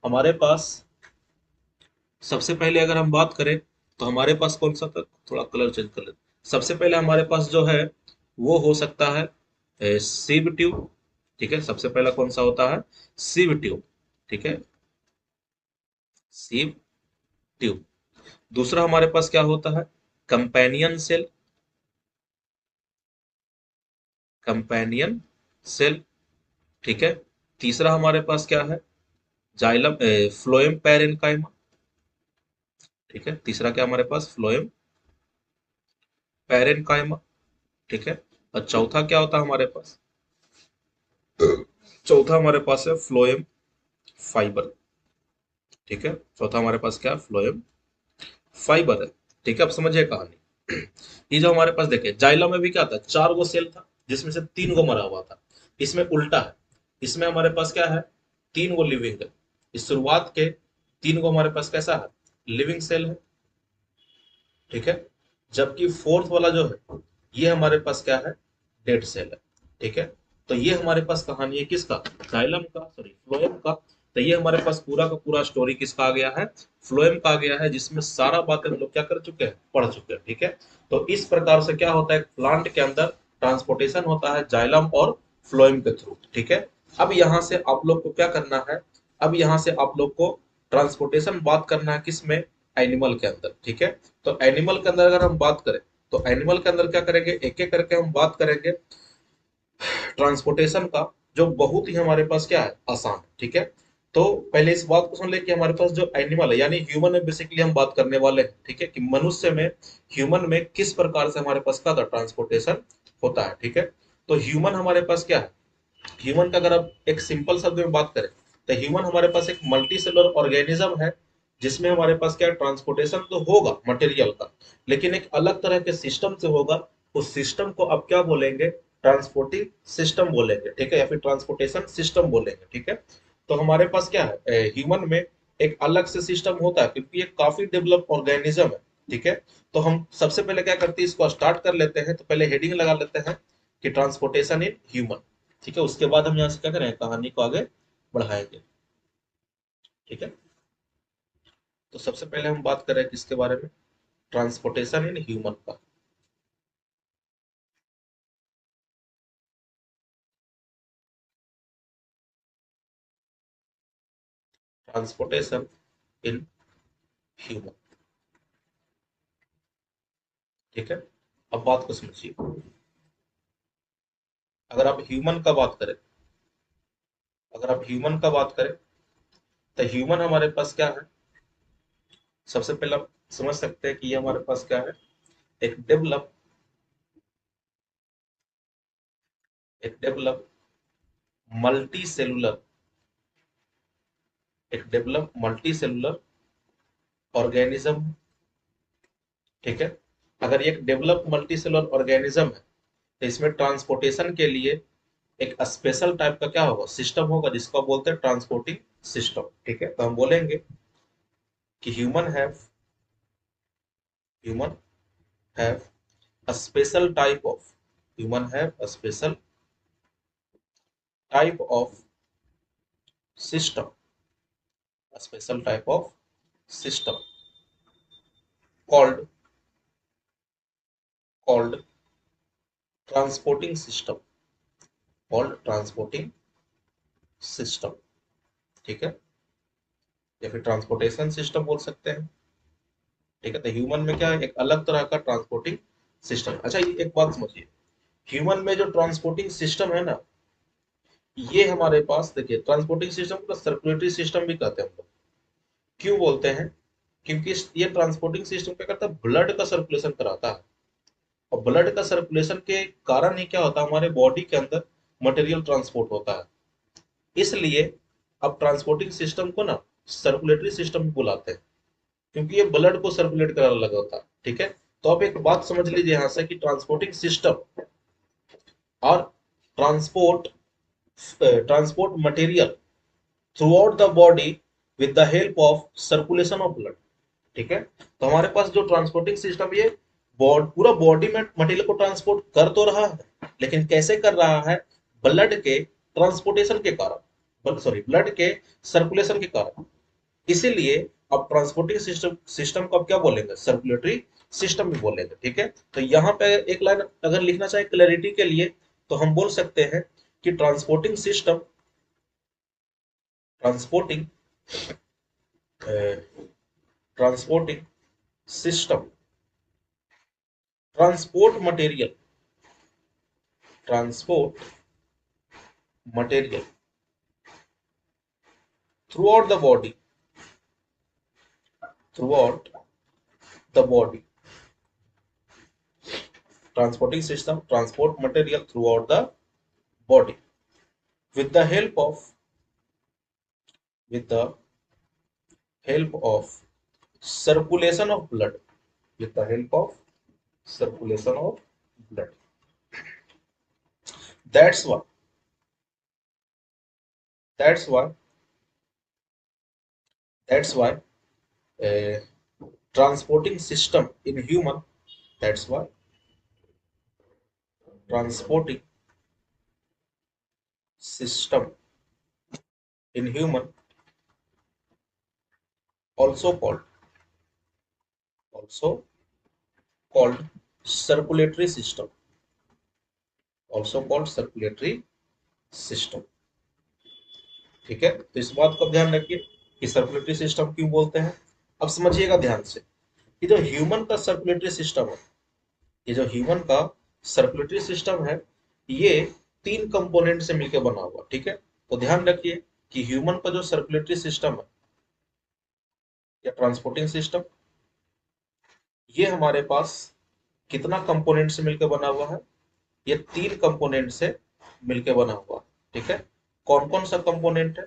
हमारे पास सबसे पहले अगर हम बात करें तो हमारे पास कौन सा था, थोड़ा कलर चेंज कर लेते। सबसे पहले हमारे पास जो है वो हो सकता है सीब ट्यूब, ठीक है। सबसे पहला कौन सा होता है, सीब ट्यूब, ठीक है, सीब ट्यूब। दूसरा हमारे पास क्या होता है, कंपेनियन सेल, कंपेनियन सेल, ठीक है। तीसरा हमारे पास क्या है, जाइलम फ्लोएम पैरेन्काइमा, ठीक है। तीसरा क्या हमारे पास, फ्लोएम पैरेन्काइमा, ठीक है। और चौथा क्या होता है हमारे पास, चौथा हमारे पास है फ्लोएम फाइबर, ठीक है। चौथा हमारे पास क्या है, फ्लोएम फाइबर है। ठीक है, अब समझिए कहानी। ये जो हमारे पास देखिए जाइलम में भी क्या था, 4 गो सेल था जिसमें से 3 गो मरा हुआ था। इसमें उल्टा है, इसमें हमारे पास क्या है, 3 गो लिविंग है। इस शुरुआत के 3 गो हमारे पास कैसा है, लिविंग सेल है। ठीक है, जबकि फोर्थ वाला जो है ये हमारे पास क्या है, डेड सेल है। ठीक है, तो ये हमारे पास कहानी है किसका, जाइलम का, सॉरी फ्लोएम का। तो ये हमारे पास पूरा का पूरा स्टोरी किसका आ गया है, फ्लोएम का आ गया है, जिसमें सारा बातें हम लोग क्या कर चुके हैं, पढ़ चुके हैं। ठीक है, तो इस प्रकार से क्या होता है, प्लांट के अंदर ट्रांसपोर्टेशन होता है जाइलम और फ्लोएम के थ्रू। ठीक है, अब यहाँ से आप लोग को क्या करना है, अब यहाँ से आप लोग को ट्रांसपोर्टेशन बात करना है किसमें, एनिमल के अंदर। ठीक है, तो एनिमल के अंदर अगर हम बात करें तो एनिमल के अंदर क्या करेंगे, एक एक करके हम बात करेंगे ट्रांसपोर्टेशन का, जो बहुत ही हमारे पास क्या है, आसान है। ठीक है, तो पहले इस बात को सुन ले कि हमारे पास जो एनिमल है यानी ह्यूमन में बेसिकली हम बात करने वाले हैं। ठीक है, कि मनुष्य में, ह्यूमन में किस प्रकार से हमारे पास क्या था, ट्रांसपोर्टेशन होता है। ठीक है, तो ह्यूमन हमारे पास क्या है, ह्यूमन का अगर आप एक सिंपल शब्द में बात करें तो ह्यूमन हमारे पास एक मल्टी सेलुलर ऑर्गेनिज्म है, जिसमें हमारे पास क्या ट्रांसपोर्टेशन तो होगा मटेरियल का, लेकिन एक अलग तरह के सिस्टम से होगा। उस सिस्टम को अब क्या बोलेंगे, ट्रांसपोर्टिंग सिस्टम बोलेंगे। ठीक है, या फिर ट्रांसपोर्टेशन सिस्टम बोलेंगे। ठीक है, तो हमारे पास क्या है, ह्यूमन में एक अलग से सिस्टम होता है क्योंकि ये काफी डेवलप ऑर्गेनिज्म है। ठीक है, तो हम सबसे पहले क्या करते हैं, इसको स्टार्ट कर लेते हैं। तो पहले हेडिंग लगा लेते हैं कि ट्रांसपोर्टेशन इन ह्यूमन। ठीक है, उसके बाद हम यहाँ से क्या करें, कहानी को आगे बढ़ाएंगे। ठीक है, तो सबसे पहले हम बात करें किसके बारे में, ट्रांसपोर्टेशन इन ह्यूमन का। Transportation in human. ठीक है, अब बात को समझिए। अगर आप ह्यूमन का बात करें, अगर आप ह्यूमन का बात करें तो ह्यूमन हमारे पास क्या है, सबसे पहले आप समझ सकते हैं कि ये हमारे पास क्या है, एक डेवलप, एक डेवलप मल्टी सेलुलर, एक डेवलप मल्टी सेलुलर ऑर्गेनिज्म। ठीक है, अगर ये एक डेवलप मल्टी सेलुलर ऑर्गेनिज्म है तो इसमें ट्रांसपोर्टेशन के लिए एक स्पेशल टाइप का क्या होगा, सिस्टम होगा, जिसको बोलते हैं ट्रांसपोर्टिंग सिस्टम। ठीक है, तो हम बोलेंगे कि human have a special type of, human have a special type of system, a special type of system called called transporting system, called transporting system। ठीक है, या फिर ट्रांसपोर्टेशन सिस्टम बोल सकते हैं। ठीक है, तो ह्यूमन में क्या है, एक अलग तरह का ट्रांसपोर्टिंग सिस्टम। अच्छा, ये एक बात समझिए, ह्यूमन में जो ट्रांसपोर्टिंग सिस्टम है ना, ये हमारे पास देखिए ट्रांसपोर्टिंग सिस्टम को सर्कुलेटरी सिस्टम भी कहते हैं हम लोग। क्यों बोलते हैं, क्योंकि ये ट्रांसपोर्टिंग सिस्टम क्या करता है, ब्लड का सर्कुलेशन कराता है। और ब्लड का सर्कुलेशन के कारण ही क्या होता है, हमारे बॉडी के अंदर मटेरियल ट्रांसपोर्ट होता है। इसलिए अब ट्रांसपोर्टिंग सिस्टम को ना सर्कुलेटरी सिस्टम भी बुलाते हैं, क्योंकि ये ब्लड को सर्कुलेट कराने लगा होता है। ठीक है, तो आप एक बात समझ लीजिए यहाँ से कि ट्रांसपोर्टिंग सिस्टम और transport transport material through out the body with the help of circulation of blood. ठीक है, तो हमारे पास जो ट्रांसपोर्टिंग सिस्टम ये पूरा बॉडी में मटेरियल को ट्रांसपोर्ट कर तो रहा है, लेकिन कैसे कर रहा है, ब्लड के ट्रांसपोर्टेशन के कारण, सॉरी ब्लड के सर्कुलेशन के कारण। इसीलिए अब ट्रांसपोर्टिंग सिस्टम सिस्टम को अब क्या बोलेंगे, सर्कुलेटरी सिस्टम भी बोलेंगे। ठीक है, तो यहाँ पे एक लाइन अगर लिखना चाहे क्लैरिटी के लिए तो हम बोल सकते हैं कि transporting system, transporting transporting system transport material, transport material through out the body, through out the body, transporting system transport material throughout the body with the help of, with the help of circulation of blood, with the help of circulation of blood. That's why that's why that's why transporting system in human, that's why transporting system in human, also called also called circulatory system, also called circulatory system। ठीक है, तो इस बात का ध्यान रखिए कि circulatory system क्यों बोलते हैं। अब समझिएगा ध्यान से कि जो ह्यूमन का सर्कुलेटरी सिस्टम है, ये जो ह्यूमन का सर्कुलेटरी सिस्टम है, ये तीन कंपोनेंट से मिलकर बना हुआ। ठीक है, तो ध्यान रखिए कि ह्यूमन का जो सर्कुलेटरी सिस्टम है या ट्रांसपोर्टिंग सिस्टम, ये हमारे पास कितना कंपोनेंट से मिलकर बना हुआ है, ये तीन कंपोनेंट से मिलकर बना हुआ। ठीक है, कौन कौन सा कंपोनेंट है,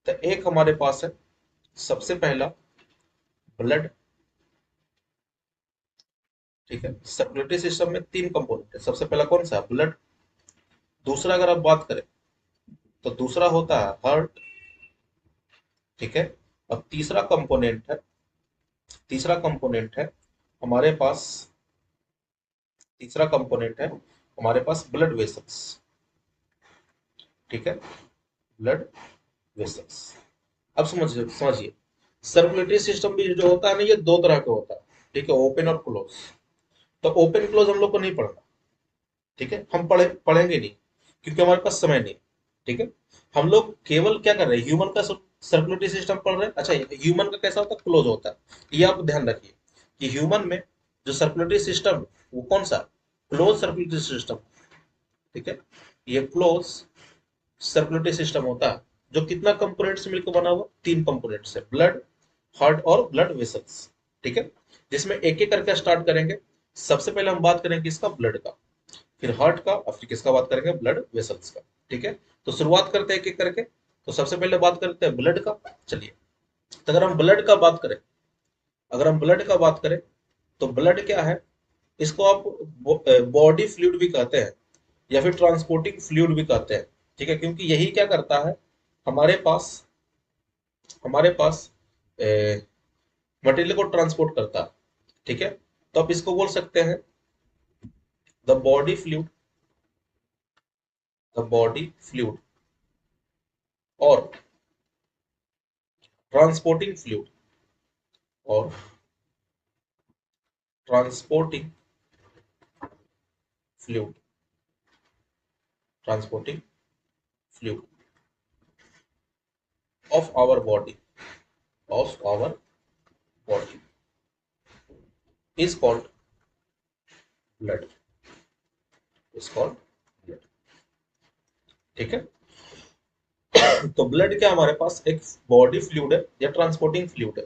तो एक हमारे पास है सबसे पहला ब्लड। ठीक है, सर्कुलेटरी सिस्टम में तीन कंपोनेंट है, सबसे पहला कौन सा, ब्लड। दूसरा अगर आप बात करें तो दूसरा होता है हार्ट। ठीक है, अब तीसरा कंपोनेंट है हमारे पास तीसरा कंपोनेंट है हमारे पास ब्लड वेसल्स। ठीक है, ब्लड वेसल्स। अब समझिए सर्कुलेटरी सिस्टम भी जो होता है ना, ये दो तरह का होता है। ठीक है, ओपन और क्लोज। तो ओपन क्लोज हम लोग को नहीं पढ़ना। ठीक है, हम पढ़ेंगे नहीं क्योंकि हमारे पास समय नहीं। ठीक है, हम लोग केवल क्या कर रहे हैं, ह्यूमन का सर्कुलेटरी सिस्टम पढ़ रहे हैं। अच्छा, ह्यूमन का कैसा होता है, क्लोज होता है। ये आप ध्यान रखिए कि ह्यूमन में जो सर्कुलेटरी सिस्टम है वो कौन सा, क्लोज सर्कुलेटरी सिस्टम। ठीक है, ये क्लोज सर्कुलेटरी सिस्टम होता है जो कितना कंपोनेंट से मिलकर बना हुआ, तीन कंपोनेंट से, ब्लड, हार्ट और ब्लड वेसल्स। ठीक है, जिसमें एक एक करके स्टार्ट करेंगे। सबसे पहले हम बात करेंगे किसका, ब्लड का, फिर हार्ट का, और फिर किसका बात करेंगे, ब्लड वेसल्स का। ठीक है, तो शुरुआत करते हैं एक एक करके। तो सबसे पहले बात करते हैं ब्लड का। चलिए, तो अगर हम ब्लड का बात करें तो ब्लड क्या है, इसको आप बॉडी फ्लूइड भी कहते हैं या फिर ट्रांसपोर्टिंग फ्लूइड भी कहते हैं। ठीक है, क्योंकि यही क्या करता है, हमारे पास हमारे पास मटेरियल को ट्रांसपोर्ट करता है। ठीक है, तो आप इसको बोल सकते हैं the body fluid, the body fluid और ट्रांसपोर्टिंग फ्लूइड, और transporting fluid, transporting fluid of our body, of our body is called blood, is called blood. ठीक है, तो ब्लड क्या हमारे पास एक बॉडी फ्लूइड है या ट्रांसपोर्टिंग फ्लूइड है।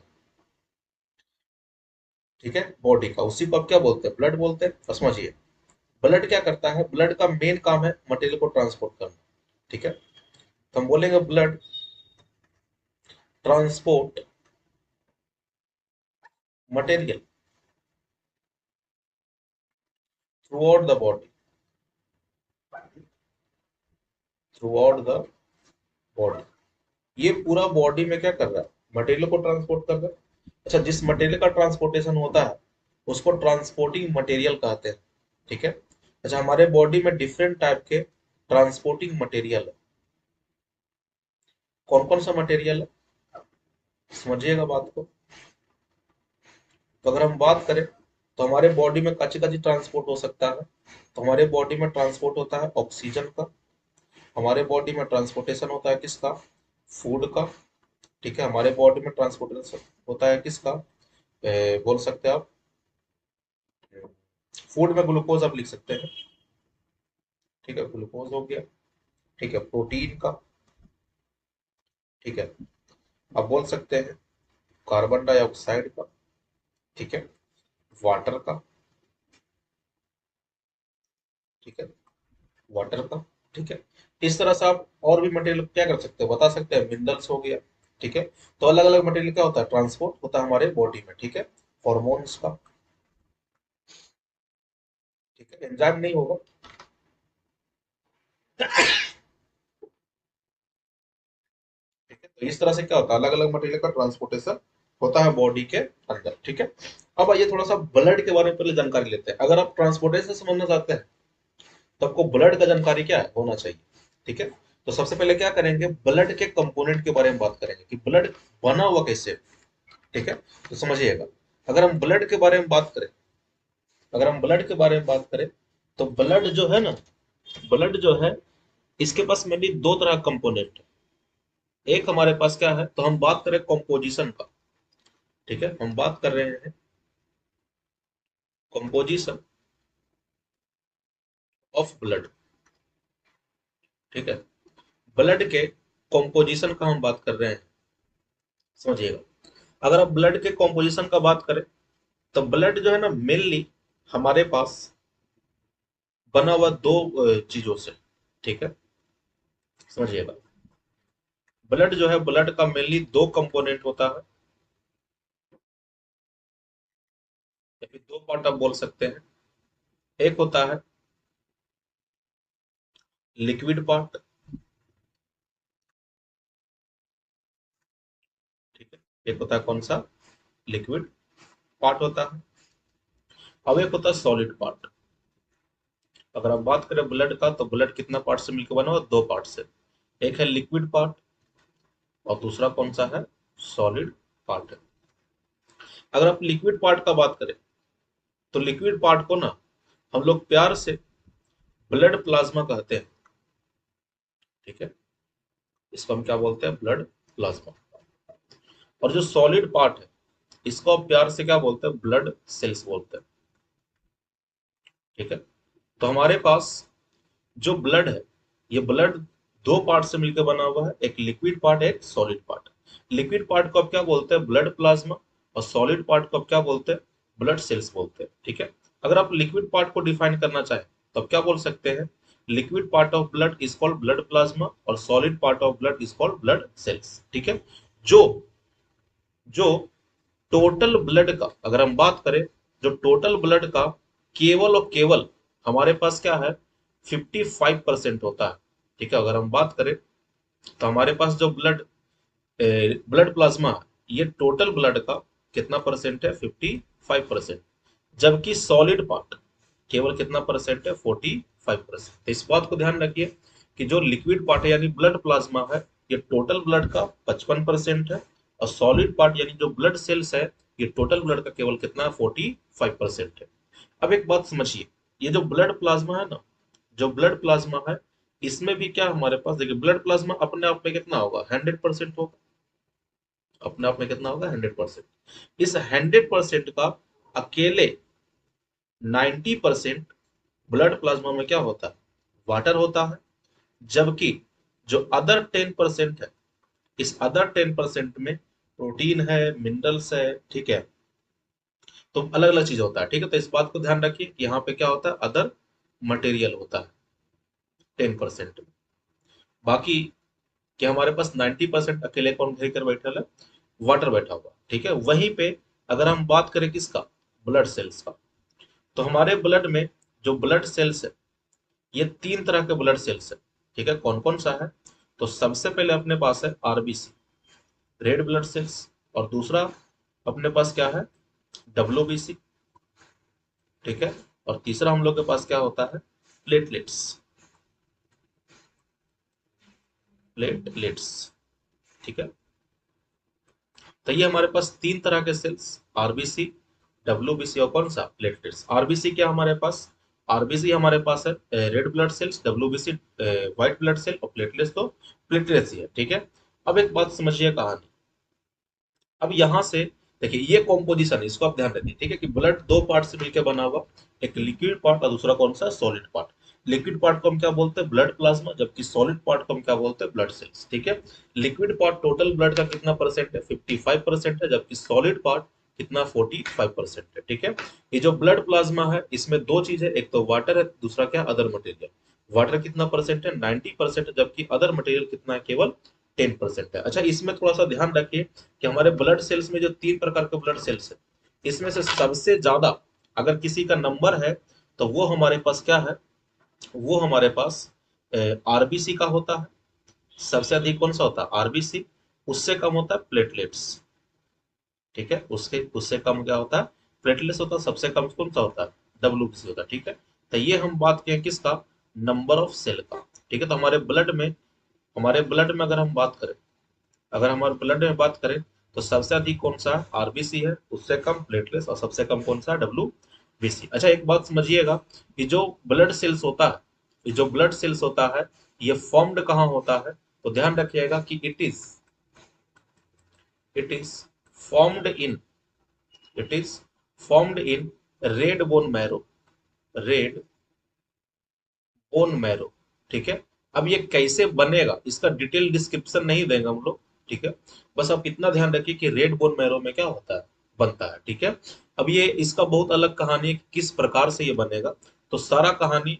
ठीक है, बॉडी का, उसी को आप क्या बोलते हैं, ब्लड बोलते हैं। तो समझिए ब्लड क्या करता है, ब्लड का मेन काम है मटेरियल को ट्रांसपोर्ट करना। ठीक है, तो हम बोलेंगे blood transport material through out the body, through out the body. ये पूरा बॉडी में क्या कर रहा है, मटेरियल को ट्रांसपोर्ट कर रहा है। अच्छा, जिस मटेरियल का ट्रांसपोर्टेशन होता है उसको ट्रांसपोर्टिंग मटेरियल कहते हैं। ठीक है, अच्छा, हमारे बॉडी में डिफरेंट टाइप के ट्रांसपोर्टिंग मटेरियल है। कौन कौन सा मटेरियल है, समझिएगा बात को। तो अगर हम बात करें तो हमारे बॉडी में कच्ची कच्ची ट्रांसपोर्ट हो सकता है। तो हमारे बॉडी में ट्रांसपोर्ट होता है ऑक्सीजन का, हमारे बॉडी में ट्रांसपोर्टेशन होता है किसका, फूड का। ठीक है, हमारे बॉडी में ट्रांसपोर्टेशन होता है किसका, बोल सकते हैं आप, फूड में ग्लूकोज आप लिख सकते हैं। ठीक है, ग्लूकोज हो गया। ठीक है, प्रोटीन का। ठीक है, आप बोल सकते हैं कार्बन डाइऑक्साइड का। ठीक है, वाटर का। ठीक है, वाटर का। ठीक है, इस तरह से आप और भी मटेरियल क्या कर सकते हो, बता सकते हैं, मिनरल्स हो गया। ठीक है। तो अलग अलग मटेरियल क्या होता है, ट्रांसपोर्ट होता है हमारे बॉडी में, ठीक है, हॉर्मोन्स का, ठीक है, एंजाइम नहीं होगा, ठीक है। तो इस तरह से क्या होता है, अलग अलग मटेरियल का ट्रांसपोर्टेशन होता है बॉडी के अंदर, ठीक है। अब आइए थोड़ा सा ब्लड के बारे में पहले जानकारी लेते हैं। अगर आप ट्रांसपोर्टेशन समझना चाहते हैं तो आपको ब्लड का जानकारी क्या है, होना चाहिए, ठीक है। तो सबसे पहले क्या करेंगे, ब्लड के कंपोनेंट के बारे में बात करेंगे कि ब्लड बना हुआ कैसे है, ठीक है। तो समझिएगा, अगर हम ब्लड के बारे में बात करें, अगर हम ब्लड के बारे में बात करें तो ब्लड जो है ना, ब्लड जो है इसके पास मेनली दो तरह कंपोनेंट है। एक हमारे पास क्या है, तो हम बात करें कॉम्पोजिशन का, ठीक है, हम बात कर रहे हैं कॉम्पोजिशन ऑफ ब्लड, ठीक है। ब्लड के कॉम्पोजिशन का हम बात कर रहे हैं, समझिएगा। अगर आप ब्लड के कॉम्पोजिशन का बात करें तो ब्लड जो है ना मेनली हमारे पास बना हुआ दो चीजों से, ठीक है, समझिएगा। ब्लड जो है, ब्लड का मेनली दो कंपोनेंट होता है, या फिर दो पार्ट आप बोल सकते हैं। एक होता है लिक्विड पार्ट, ठीक है, एक होता है कौन सा, लिक्विड पार्ट होता है। अब एक होता है सॉलिड पार्ट। अगर आप बात करें ब्लड का, तो ब्लड कितना पार्ट से मिलकर बना हुआ, दो पार्ट से, एक है लिक्विड पार्ट और दूसरा कौन सा है, सॉलिड पार्ट है। अगर आप लिक्विड पार्ट का बात करें तो लिक्विड पार्ट को ना हम लोग प्यार से ब्लड प्लाज्मा कहते हैं, ठीक है, इसको हम क्या बोलते हैं, ब्लड प्लाज्मा। और जो सॉलिड पार्ट है इसको आप प्यार से क्या बोलते हैं, ब्लड सेल्स बोलते हैं, ठीक है। तो हमारे पास जो ब्लड है, ये ब्लड दो पार्ट से मिलकर बना हुआ है, एक लिक्विड पार्ट, एक सॉलिड पार्ट। लिक्विड पार्ट को आप क्या बोलते हैं, ब्लड प्लाज्मा, और सॉलिड पार्ट को आप क्या बोलते हैं, ब्लड सेल्स बोलते हैं, ठीक है। अगर आप लिक्विड पार्ट को डिफाइन करना चाहें तो आप क्या बोल सकते हैं, liquid part of blood is called blood plasma और solid part of blood is called blood cells, ठीक है। जो जो टोटल ब्लड का अगर हम बात करें, जो टोटल ब्लड का केवल और केवल हमारे पास क्या है, 55% होता है, ठीक है। अगर हम बात करें तो हमारे पास जो ब्लड प्लाज्मा है, ये टोटल ब्लड का कितना परसेंट है, 55%। जबकि सॉलिड पार्ट केवल कितना परसेंट है, 45%। तो इस बात को ध्यान रखिए कि जो लिक्विड पार्ट है यानी ब्लड प्लाज्मा है, ये टोटल ब्लड का 55% है, और सॉलिड पार्ट यानी जो ब्लड सेल्स है, ये टोटल ब्लड का केवल कितना, 45% है। अब एक बात समझिए, ये जो ब्लड प्लाज्मा है ना, जो ब्लड प्लाज्मा है, इसमें भी क्या हमारे पास, देखिए ब्लड प्लाज्मा अपने आप में कितना होगा, 100% होगा, अपने आप में कितना होगा, 100%। इस 100% का अकेले 90% ब्लड प्लाज्मा में क्या होता है, वाटर होता है। जबकि जो अदर 10% है, इस अदर 10% में प्रोटीन है, मिनरल्स है, ठीक है, तो अलग अलग चीज होता है, ठीक है। तो इस बात को ध्यान रखिए कि यहाँ पे क्या होता है, अदर मटेरियल होता है 10% में। बाकी क्या हमारे पास 90% अकेले कौन घेर कर बैठा है, वाटर बैठा हुआ, ठीक है। वहीं पे अगर हम बात करें किसका, ब्लड सेल्स का, तो हमारे ब्लड में जो ब्लड सेल्स है, ये तीन तरह के ब्लड सेल्स है, ठीक है। कौन कौन सा है, तो सबसे पहले अपने पास है आरबीसी, रेड ब्लड सेल्स, और दूसरा अपने पास क्या है, डब्ल्यूबीसी, ठीक है, और तीसरा हम लोग के पास क्या होता है, प्लेटलेट्स, प्लेटलेट्स, ठीक है। तो ये हमारे पास तीन तरह के सेल्स, आरबीसी, डब्ल्यूबीसी और कौन सा, प्लेटलेट्स। आरबीसी क्या हमारे पास, आरबीसी हमारे पास है red blood cells, WBC white blood cell, और प्लेटलेट्स तो प्लेटलेट्स ही है, ठीक है। अब एक बात समझिए कहानी, अब यहां से देखिए ये कॉम्पोजिशन, इसको आप ध्यान रखिए, ठीक है, कि ब्लड दो पार्ट से मिलकर बना हुआ, एक लिक्विड पार्ट और दूसरा कौन सा, सॉलिड पार्ट। लिक्विड पार्ट को हम क्या बोलते हैं, ब्लड प्लाज्मा, जबकि सॉलिड पार्ट को हम क्या बोलते हैं, ब्लड सेल्स, ठीक है। लिक्विड पार्ट टोटल ब्लड का कितना परसेंट है, 55% है, जबकि सॉलिड पार्ट कितना, 45% है, ठीक है। ये जो ब्लड प्लाज्मा है, इसमें दो चीज है, एक तो वाटर है, दूसरा क्या, अदर मटेरियल। वाटर कितना परसेंट है, 90% है, जबकि अदर मटेरियल कितना है, केवल 10% है। अच्छा, इसमें थोड़ा सा ध्यान रखिए कि हमारे ब्लड सेल्स में जो 3 प्रकार के ब्लड सेल्स है, इसमें से सबसे ज्यादा अगर किसी का नंबर है तो वो हमारे पास क्या है, वो हमारे पास आरबीसी का होता है। सबसे अधिक कौन सा होता है, आरबीसी। उससे कम होता है प्लेटलेट्स। ठीक है, उसके उससे कम क्या होता है, प्लेटलेट्स होता है। सबसे कम कौन सा होता है, डब्ल्यूबीसी होता है। ठीक है, तो ये हम बात करें किसका, नंबर ऑफ सेल का। ठीक है, तो हमारे ब्लड में अगर हम बात करें, अगर हमारे ब्लड में बात करें तो सबसे अधिक कौन सा आरबीसी है, उससे कम प्लेटलेट्स, और सबसे कम कौन सा डब्ल्यूबीसी। अच्छा, एक बात समझिएगा कि जो ब्लड सेल्स होता है, ये जो ब्लड सेल्स होता है, ये फॉर्म्ड कहाँ होता है, तो ध्यान रखिएगा कि it is formed in it is formed in red bone marrow, red bone marrow. ठीक है, अब ये कैसे बनेगा इसका डिटेल डिस्क्रिप्शन नहीं देंगे हम लोग। ठीक है, बस आप इतना ध्यान रखिए कि रेड बोन मैरो में क्या होता है, बनता है। ठीक है, अब ये इसका बहुत अलग कहानी है कि किस प्रकार से ये बनेगा, तो सारा कहानी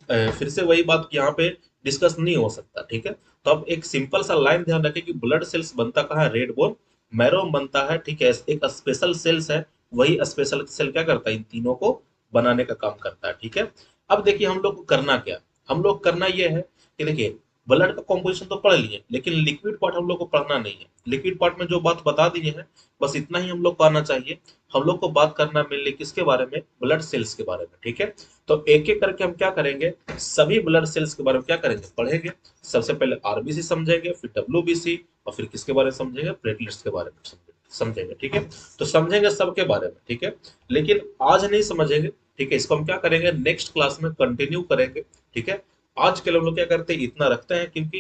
फिर से वही बात कि यहाँ पे डिस्कस नहीं हो सकता। ठीक है, तो अब एक सिंपल सा लाइन ध्यान रखें कि ब्लड सेल्स बनता कहाँ है, रेड बोन मैरो में बनता है। ठीक है, एक स्पेशल सेल्स है, वही स्पेशल सेल क्या करता है, इन तीनों को बनाने का काम करता है। ठीक है, अब देखिए हम लोग को करना क्या, हम लोग करना ये है कि देखिए ब्लड का कॉम्पोजिशन तो पढ़ लिए, लेकिन लिक्विड पार्ट हम लोग को पढ़ना नहीं है। लिक्विड पार्ट में जो बात बता दी है, बस इतना ही हम लोग को आना चाहिए। हम लोग को बात करना मेनली किसके बारे में, ब्लड सेल्स के बारे में। ठीक है, तो एक एक करके हम क्या करेंगे, सभी ब्लड सेल्स के बारे में क्या करेंगे, पढ़ेंगे। सबसे पहले आरबीसी समझेंगे, फिर डब्ल्यूबीसी, और फिर किसके बारे में समझेंगे, प्लेटलेट्स के बारे में समझेंगे। ठीक है, तो समझेंगे सबके बारे में। ठीक है, लेकिन आज नहीं समझेंगे। ठीक है, इसको हम क्या करेंगे, नेक्स्ट क्लास में कंटिन्यू करेंगे। ठीक है, आज के लिए हम लोग क्या करते हैं, इतना रखते हैं, क्योंकि